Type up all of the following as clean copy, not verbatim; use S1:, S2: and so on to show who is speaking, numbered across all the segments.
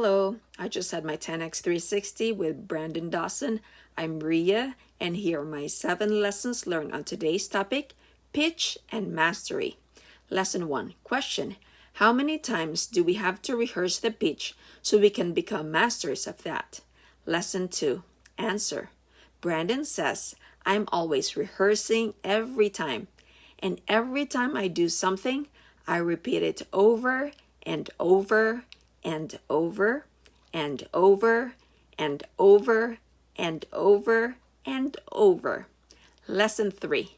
S1: Hello, I just had my 10X360 with Brandon Dawson. I'm Ria, and here are my 7 lessons learned on today's topic, pitch and mastery. Lesson 1. Question: how many times do we have to rehearse the pitch so we can become masters of that? Lesson 2. Answer: Brandon says, I'm always rehearsing every time. And every time I do something, I repeat it over and over and over and over and over and over and over. Lesson 3.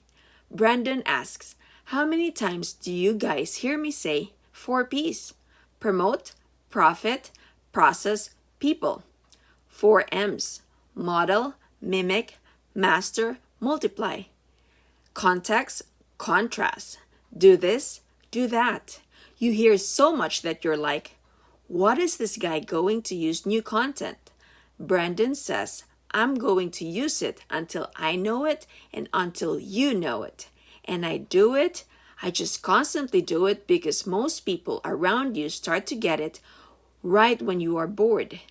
S1: Brandon asks, how many times do you guys hear me say 4 P's? Promote, profit, process, people. 4 M's. Model, mimic, master, multiply. Context, contrast. Do this, do that. You hear so much that you're like, what is this guy going to use new content? Brandon says, I'm going to use it until I know it and until you know it. And I do it. I just constantly do it because most people around you start to get it right when you are bored.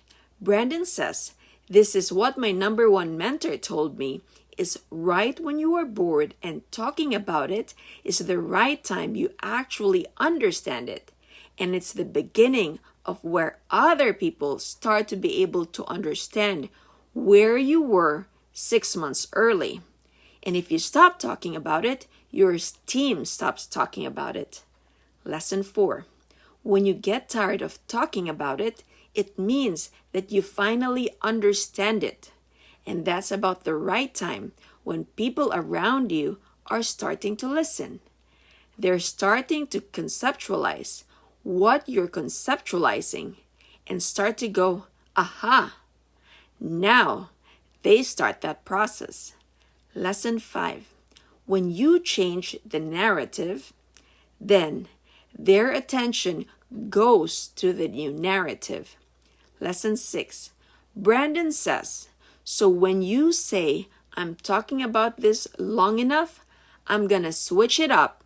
S1: Brandon says, this is what my number 1 mentor told me, is right when you are bored and talking about it is the right time you actually understand it. And it's the beginning of where other people start to be able to understand where you were 6 months early. And if you stop talking about it, your team stops talking about it. Lesson 4. When you get tired of talking about it, it means that you finally understand it. And that's about the right time when people around you are starting to listen. They're starting to conceptualize what you're conceptualizing and start to go, aha. Now they start that process. Lesson 5. When you change the narrative, then their attention goes to the new narrative. Lesson 6. Brandon says, so when you say, I'm talking about this long enough, I'm gonna switch it up,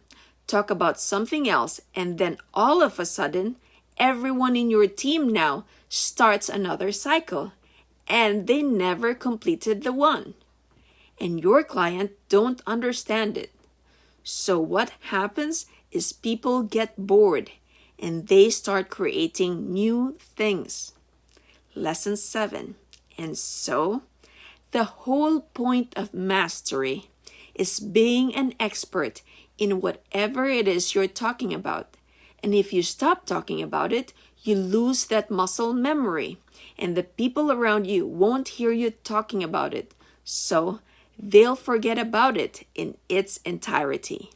S1: talk about something else, and then all of a sudden, everyone in your team now starts another cycle, and they never completed the one. And your client don't understand it. So what happens is people get bored, and they start creating new things. Lesson 7. And so, the whole point of mastery is being an expert in whatever it is you're talking about. And if you stop talking about it, you lose that muscle memory, and the people around you won't hear you talking about it. So they'll forget about it in its entirety.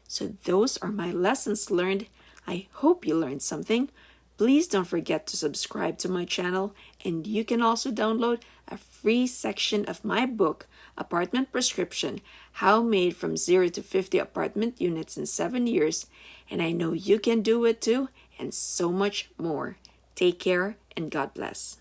S1: So those are my lessons learned. I hope you learned something. Please don't forget to subscribe to my channel, and you can also download a free section of my book, Apartment Prescription, How Made from 0 to 50 Apartment Units in 7 Years. And I know you can do it too, and so much more. Take care and God bless.